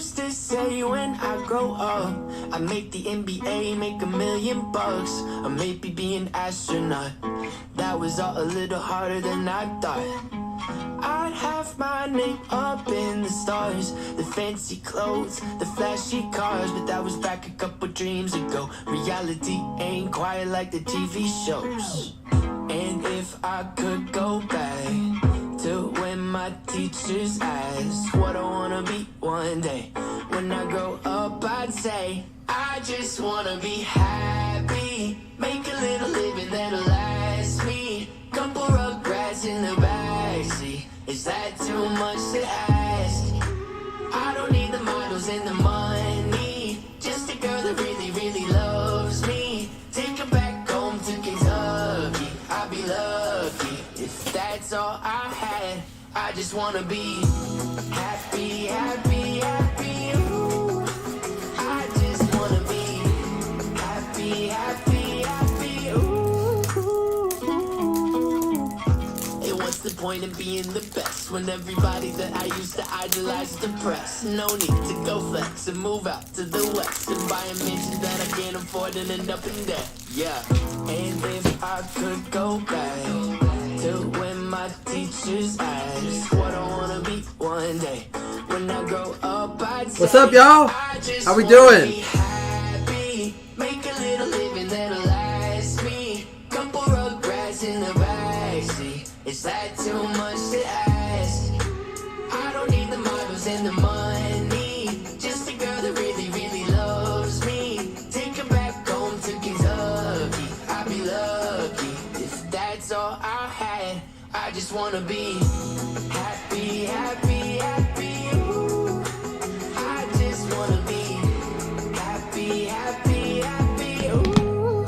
used to say when I grow up, I make the NBA, make $1 million, or maybe be an astronaut. That was all a little harder than I thought. I'd have my name up in the stars, the fancy clothes, the flashy cars, but that was back a couple dreams ago. Reality ain't quite like the TV shows. And if I could go back to when my teachers asked what I wanna be one day, when I grow up I'd say I just wanna be happy, make a little living that'll last me, couple rugrats in the backseat. Is that too much to ask? I don't need the models and the money, just a girl that really, really loves me. Take her back home to Kentucky, I'd be lucky if that's all I had. I just wanna be happy, happy, happy. Ooh. I just wanna be happy, happy, happy. Ooh. And what's the point in being the best when everybody that I used to idolize depressed? No need to go flex and move out to the west and buy a mansion that I can't afford and end up in debt. Yeah, and if I could go back to when my teachers asked what I wanna be one day, when I grow up I'd say, what's up, y'all? How we doing? Happy, make a little living that'll last me, couple rugrats in the backseat. Is that too much to ask? I don't need the models and the money, just a girl that really, really loves me. Take her back home to Kentucky, I'd be lucky if that's all I had. I just wanna be happy, happy, happy. Ooh. I just wanna be happy, happy, happy. Ooh.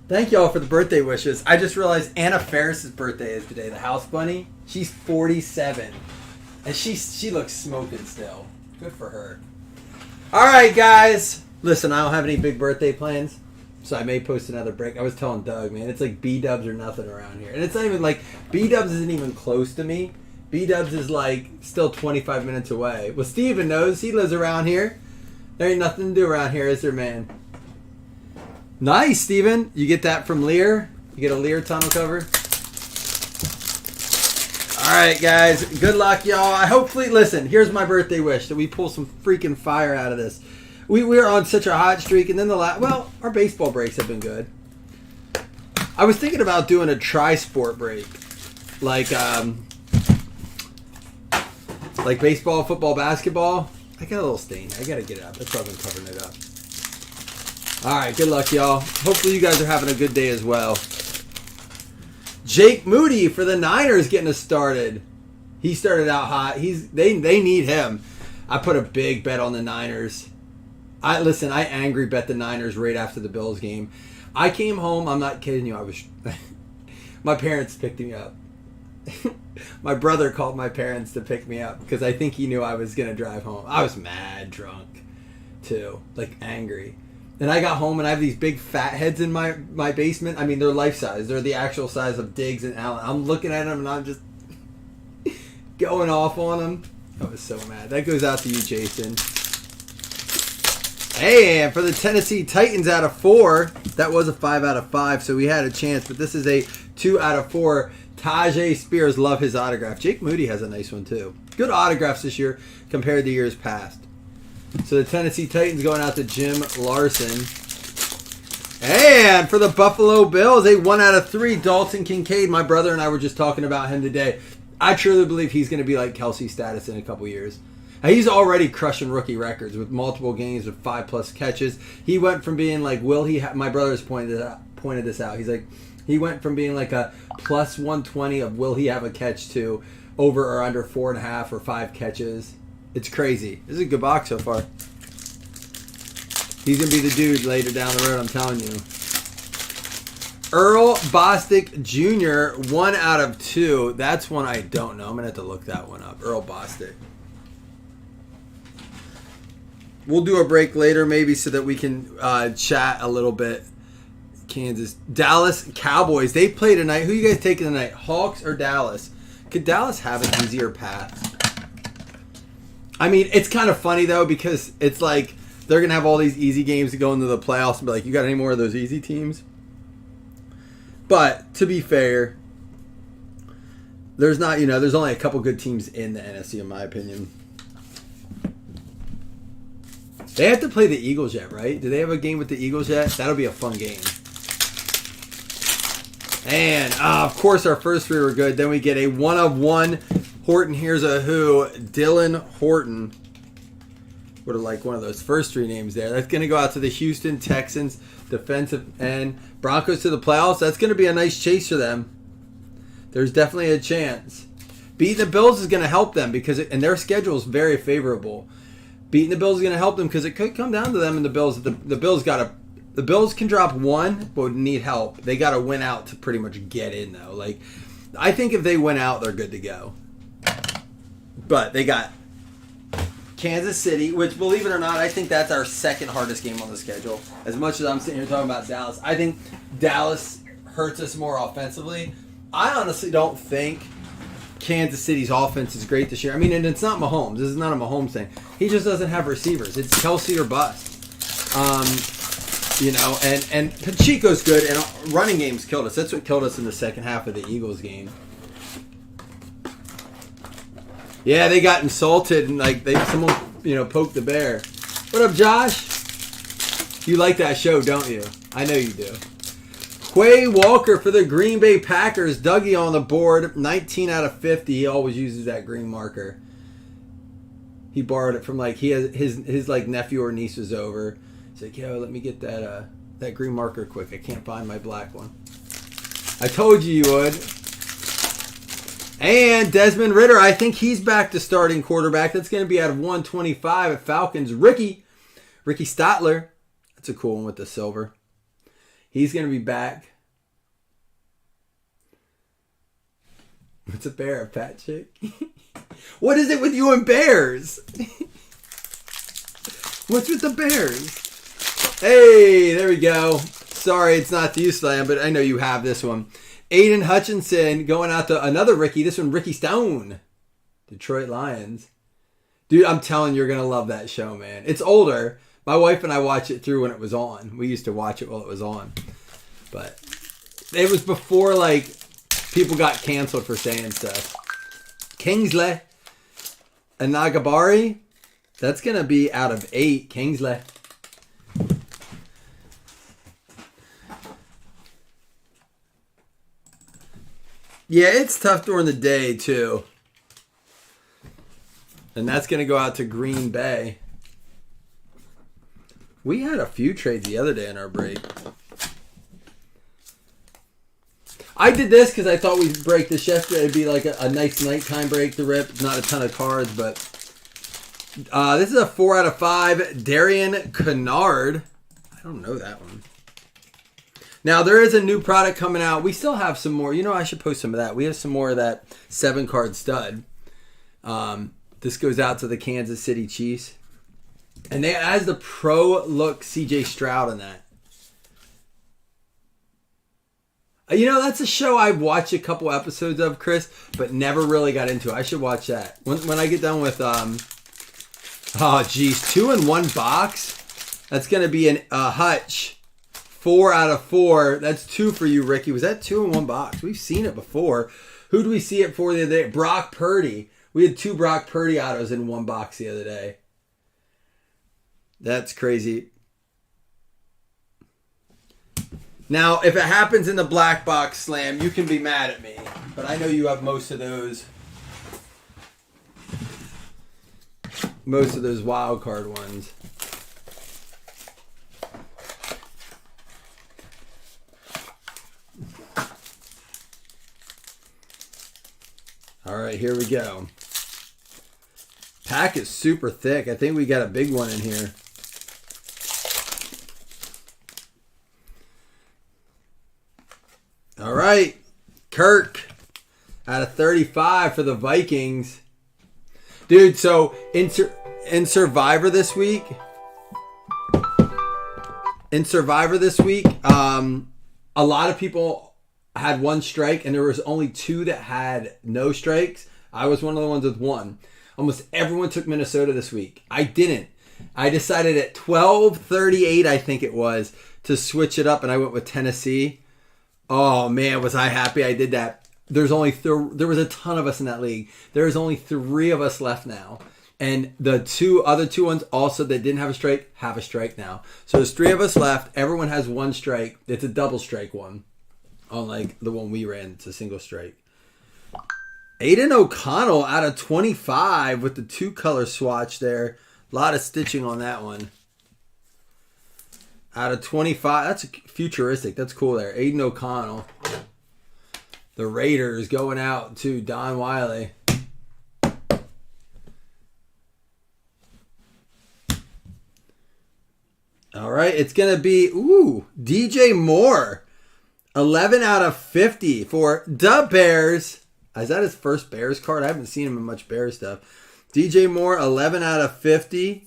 Thank y'all for the birthday wishes. I just realized Anna Faris's birthday is today, the house bunny. She's 47. And she looks smoking still. Good for her. Alright, guys. Listen, I don't have any big birthday plans, so I may post another break. I was telling Doug, man, it's like B-dubs or nothing around here. And it's not even like, B-dubs isn't even close to me. B-dubs is like still 25 minutes away. Well, Steven knows. He lives around here. There ain't nothing to do around here, is there, man? Nice, Steven. You get that from Lear? You get a Lear tonneau cover? Alright, guys. Good luck, y'all. I hopefully, listen, here's my birthday wish, that we pull some freaking fire out of this. We were on such a hot streak, and then well, our baseball breaks have been good. I was thinking about doing a tri-sport break. Like baseball, football, basketball. I got a little stain. I gotta get it up. That's why I've been covering it up. Alright, good luck, y'all. Hopefully you guys are having a good day as well. Jake Moody for the Niners getting us started. He started out hot. They need him. I put a big bet on the Niners. I angry bet the Niners right after the Bills game. I came home. I'm not kidding you. My parents picked me up. My brother called my parents to pick me up because I think he knew I was going to drive home. I was mad drunk, too. Like, angry. And I got home, and I have these big fat heads in my basement. I mean, they're life size. They're the actual size of Diggs and Allen. I'm looking at them, and I'm just going off on them. I was so mad. That goes out to you, Jason. Hey, and for the Tennessee Titans out of 4, that was a 5 out of 5, so we had a chance. But this is a 2 out of 4. Tajay Spears, love his autograph. Jake Moody has a nice one, too. Good autographs this year compared to years past. So the Tennessee Titans going out to Jim Larson. And for the Buffalo Bills, a 1 out of 3, Dalton Kincaid. My brother and I were just talking about him today. I truly believe he's going to be like Kelsey status in a couple years. He's already crushing rookie records with multiple games with 5+ catches. He went from being like, my brother's pointed this out. He's like, he went from being like a plus 120 of will he have a catch to over or under 4.5 or 5 catches. It's crazy. This is a good box so far. He's going to be the dude later down the road, I'm telling you. Earl Bostic Jr., 1 out of 2. That's one I don't know. I'm going to have to look that one up. Earl Bostic. We'll do a break later maybe so that we can chat a little bit. Kansas. Dallas Cowboys. They play tonight. Who you guys taking tonight? Hawks or Dallas? Could Dallas have an easier path? I mean, it's kind of funny, though, because it's like they're going to have all these easy games to go into the playoffs and be like, you got any more of those easy teams? But, to be fair, there's not, there's only a couple good teams in the NFC, in my opinion. They have to play the Eagles yet, right? Do they have a game with the Eagles yet? That'll be a fun game. And, of course, our first three were good. Then we get a 1 of 1. Horton, here's a who. Dylan Horton. Would have liked one of those first three names there. That's going to go out to the Houston Texans defensive end. Broncos to the playoffs. That's going to be a nice chase for them. There's definitely a chance. Beating the Bills is going to help them and their schedule is very favorable. Beating the Bills is going to help them because it could come down to them and the Bills. The Bills can drop one, but would need help. They got to win out to pretty much get in, though. Like, I think if they win out, they're good to go. But they got Kansas City, which, believe it or not, I think that's our second hardest game on the schedule. As much as I'm sitting here talking about Dallas, I think Dallas hurts us more offensively. I honestly don't think Kansas City's offense is great this year. I mean, and it's not Mahomes. This is not a Mahomes thing. He just doesn't have receivers. It's Kelsey or bust. And Pacheco's good, and running games killed us. That's what killed us in the second half of the Eagles game. Yeah, they got insulted, and someone poked the bear. What up, Josh? You like that show, don't you? I know you do. Quay Walker for the Green Bay Packers. Dougie on the board, 19 out of 50. He always uses that green marker. He borrowed it from his nephew or niece was over. He's like, yo, let me get that green marker quick. I can't find my black one. I told you would. And Desmond Ridder, I think he's back to starting quarterback. That's going to be out of 125 at Falcons. Ricky Statler. That's a cool one with the silver. He's going to be back. What's a bear? A fat chick? What is it with you and bears? What's with the bears? Hey, there we go. Sorry, it's not the slam, but I know you have this one. Aiden Hutchinson going out to another Ricky. This one, Ricky Stone. Detroit Lions. Dude, I'm telling you, you're going to love that show, man. It's older. My wife and I watched it through when it was on. We used to watch it while it was on. But it was before, people got canceled for saying stuff. Kingsley and Nagabari. That's going to be out of 8. Kingsley. Yeah, it's tough during the day, too. And that's going to go out to Green Bay. We had a few trades the other day in our break. I did this because I thought we'd break this yesterday. It'd be like a nice nighttime break to rip. Not a ton of cards, but... this is a 4 out of 5. Darian Kennard. I don't know that one. Now, there is a new product coming out. We still have some more. I should post some of that. We have some more of that 7-card stud. This goes out to the Kansas City Chiefs. And they has the pro look CJ Stroud in that. That's a show I've watched a couple episodes of, Chris, but never really got into it. I should watch that. When I get done with, 2 in 1 box. That's going to be a Hutch. 4 out of 4. That's 2 for you, Ricky. Was that 2 in 1 box? We've seen it before. Who do we see it for the other day? Brock Purdy. We had 2 Brock Purdy autos in 1 box the other day. That's crazy. Now, if it happens in the black box slam, you can be mad at me. But I know you have most of those wild card ones. All right, here we go. Pack is super thick. I think we got a big one in here. All right, Kirk out of 35 for the Vikings. Dude, so in Survivor this week, a lot of people had 1 strike, and there was only 2 that had no strikes. I was one of the ones with 1. Almost everyone took Minnesota this week. I didn't. I decided at 12:38, I think it was, to switch it up, and I went with Tennessee. Oh, man, was I happy I did that. There was a ton of us in that league. There's only 3 of us left now. And the other two ones also that didn't have a strike now. So there's 3 of us left. Everyone has 1 strike. It's a double strike one. Unlike the one we ran, it's a single strike. Aiden O'Connell out of 25 with the 2-color swatch there. A lot of stitching on that one. Out of 25, that's futuristic. That's cool there. Aiden O'Connell. The Raiders going out to Don Wiley. All right, it's going to be, DJ Moore. 11 out of 50 for the Bears. Is that his first Bears card? I haven't seen him in much Bears stuff. DJ Moore, 11 out of 50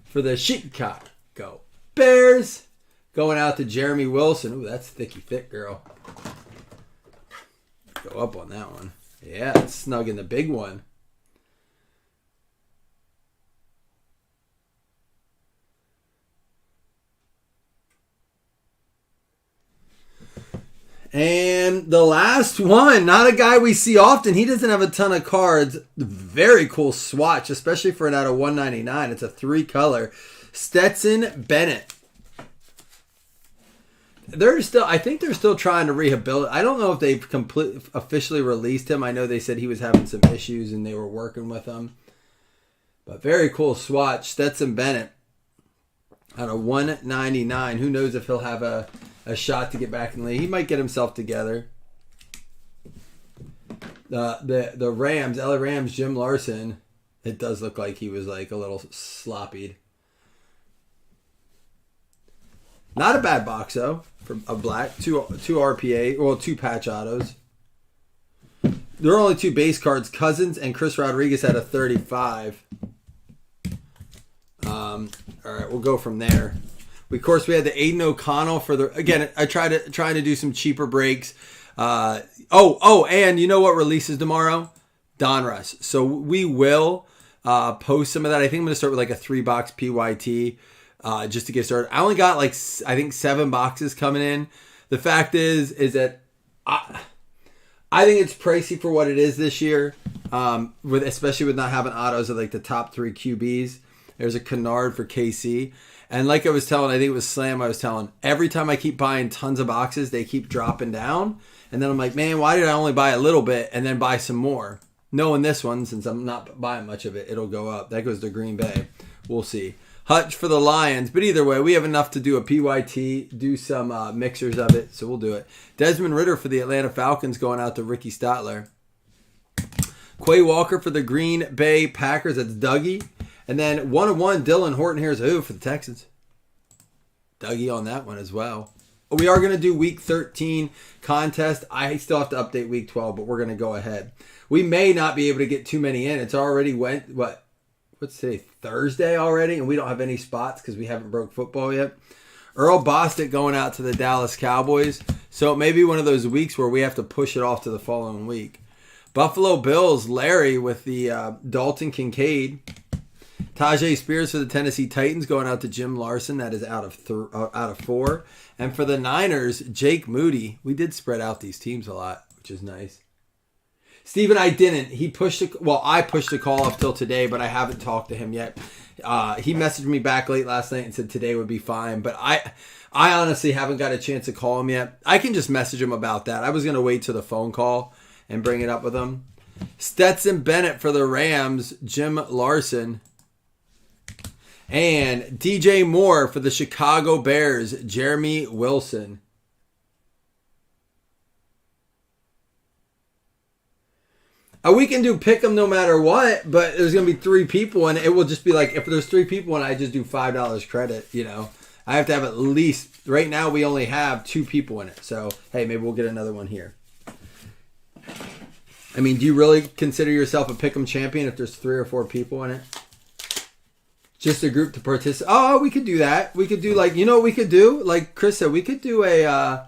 for the Chicago Bears. Going out to Jeremy Wilson. Ooh, that's thicky thick, girl. Go up on that one. Yeah, it's snug in the big one. And the last one, not a guy we see often. He doesn't have a ton of cards. Very cool swatch, especially for an out of 199. It's a 3-color. Stetson Bennett. I think they're still trying to rehabilitate. I don't know if they've officially released him. I know they said he was having some issues and they were working with him. But very cool swatch. Stetson Bennett out of 199. Who knows if he'll have a shot to get back in the league. He might get himself together. The Rams, LA Rams, Jim Larson. It does look like he was like a little sloppied. Not a bad box though. For a black, two RPA, well, 2 patch autos. There are only 2 base cards. Cousins and Chris Rodriguez at a 35. All right, we'll go from there. Of course, we had the Aiden O'Connell for the. Again, I trying to do some cheaper breaks. And you know what releases tomorrow? Donruss. So we will post some of that. I think I'm going to start with like a 3-box PYT just to get started. I only got I think 7 boxes coming in. The fact is that I think it's pricey for what it is this year. Especially with not having autos of like the top 3 QBs. There's a Kennard for KC. And like I was telling, I think it was Slam I was telling, every time I keep buying tons of boxes, they keep dropping down. And then I'm like, man, why did I only buy a little bit and then buy some more? Knowing this one, since I'm not buying much of it, it'll go up. That goes to Green Bay. We'll see. Hutch for the Lions. But either way, we have enough to do a PYT, do some mixers of it, so we'll do it. Desmond Ridder for the Atlanta Falcons going out to Ricky Statler. Quay Walker for the Green Bay Packers. That's Dougie. And then 1-1, Dylan Horton here's for the Texans. Dougie on that one as well. We are going to do Week 13 contest. I still have to update Week 12, but we're going to go ahead. We may not be able to get too many in. It's already what's today? Thursday already, and we don't have any spots because we haven't broke football yet. Earl Bostic going out to the Dallas Cowboys. So it may be one of those weeks where we have to push it off to the following week. Buffalo Bills, Larry with the Dalton Kincaid. Tajay Spears for the Tennessee Titans going out to Jim Larson. That is out of 4. And for the Niners, Jake Moody. We did spread out these teams a lot, which is nice. Steven, I didn't. I pushed the call up till today, but I haven't talked to him yet. He messaged me back late last night and said today would be fine. But I honestly haven't got a chance to call him yet. I can just message him about that. I was going to wait till the phone call and bring it up with him. Stetson Bennett for the Rams, Jim Larson. And DJ Moore for the Chicago Bears, Jeremy Wilson. We can do pick 'em no matter what, but there's going to be 3 people, and it will just be like, if there's 3 people and I just do $5 credit, I have to have at least, right now we only have 2 people in it. So, hey, maybe we'll get another one here. I mean, do you really consider yourself a pick 'em champion if there's 3 or 4 people in it? Just a group to participate. Oh, we could do that. We could do what we could do? Like Chris said, we could do a...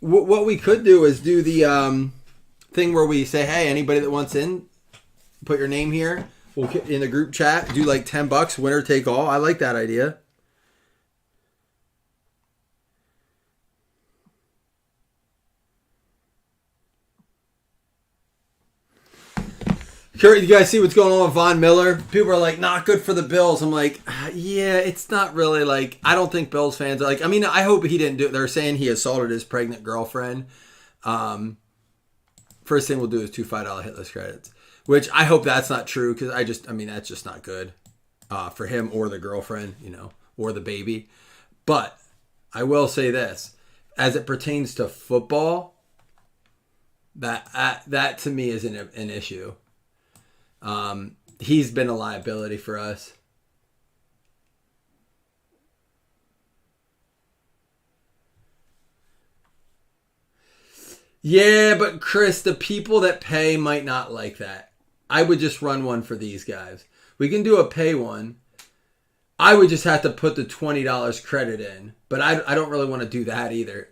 what we could do is do the thing where we say, hey, anybody that wants in, put your name here. We'll get in the group chat, do like $10, winner take all. I like that idea. You guys see what's going on with Von Miller? People are like, not good for the Bills. I'm like, yeah, it's not really like, I don't think Bills fans are like, I mean, I hope he didn't do it. They're saying he assaulted his pregnant girlfriend. First thing we'll do is 2 $5 hitless credits, which I hope that's not true because that's just not good for him or the girlfriend, or the baby. But I will say this, as it pertains to football, that to me is an issue. He's been a liability for us. Yeah, but Chris, the people that pay might not like that. I would just run one for these guys. We can do a pay one. I would just have to put the $20 credit in, but I don't really want to do that either.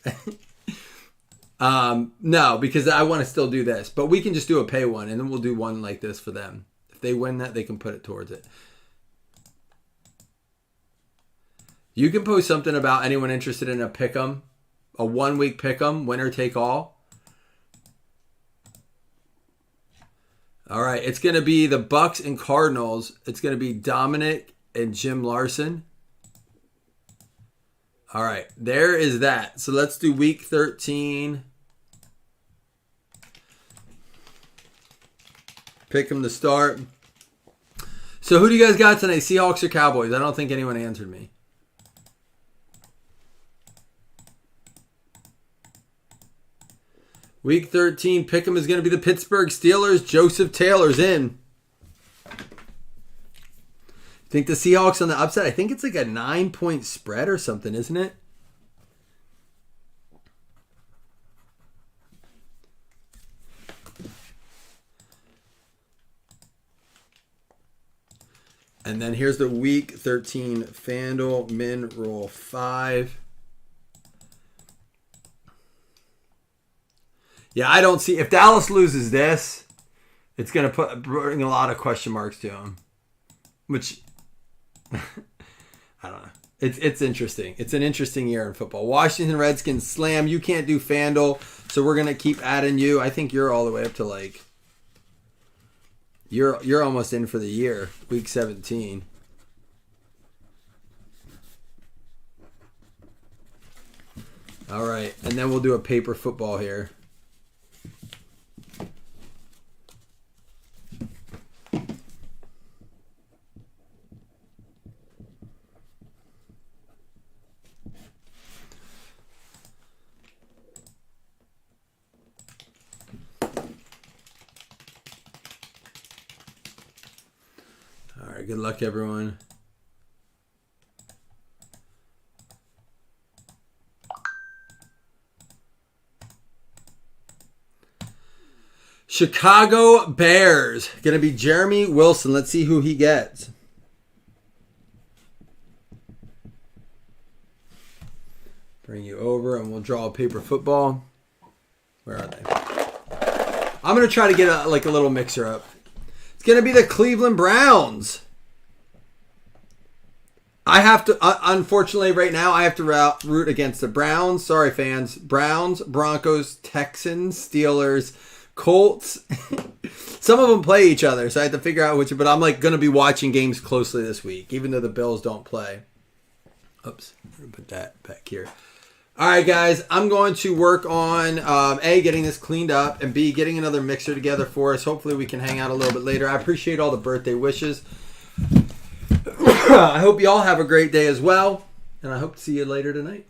No, because I want to still do this, but we can just do a pay one, and then we'll do one like this for them. If they win that, they can put it towards it. You can post something about anyone interested in a pick'em, a 1 week pick'em, winner take all. All right, it's going to be the Bucks and Cardinals. It's going to be Dominic and Jim Larson. All right, there is that. So let's do week 13. Pick them to start. So who do you guys got tonight? Seahawks or Cowboys? I don't think anyone answered me. Week 13, pick'em is going to be the Pittsburgh Steelers. Joseph Taylor's in. Think the Seahawks on the upset? I think it's like a 9-point spread or something, isn't it? And then here's the Week 13 FanDuel Min Roll 5. Yeah, I don't see... If Dallas loses this, it's going to bring a lot of question marks to them. Which... I don't know. It's interesting. It's an interesting year in football. Washington Redskins slam. You can't do FanDuel, so we're going to keep adding you. I think you're all the way up to like... You're almost in for the year. Week 17. All right. And then we'll do a paper football here. All right, good luck, everyone. Chicago Bears. Going to be Jeremy Wilson. Let's see who he gets. Bring you over and we'll draw a paper football. Where are they? I'm going to try to get a little mixer up. It's going to be the Cleveland Browns. I have to, unfortunately, right now, I have to root against the Browns. Sorry, fans. Browns, Broncos, Texans, Steelers, Colts. Some of them play each other, so I have to figure out which. But I'm going to be watching games closely this week, even though the Bills don't play. Oops. I'm going to put that back here. All right, guys, I'm going to work on, A, getting this cleaned up, and B, getting another mixer together for us. Hopefully we can hang out a little bit later. I appreciate all the birthday wishes. I hope you all have a great day as well, and I hope to see you later tonight.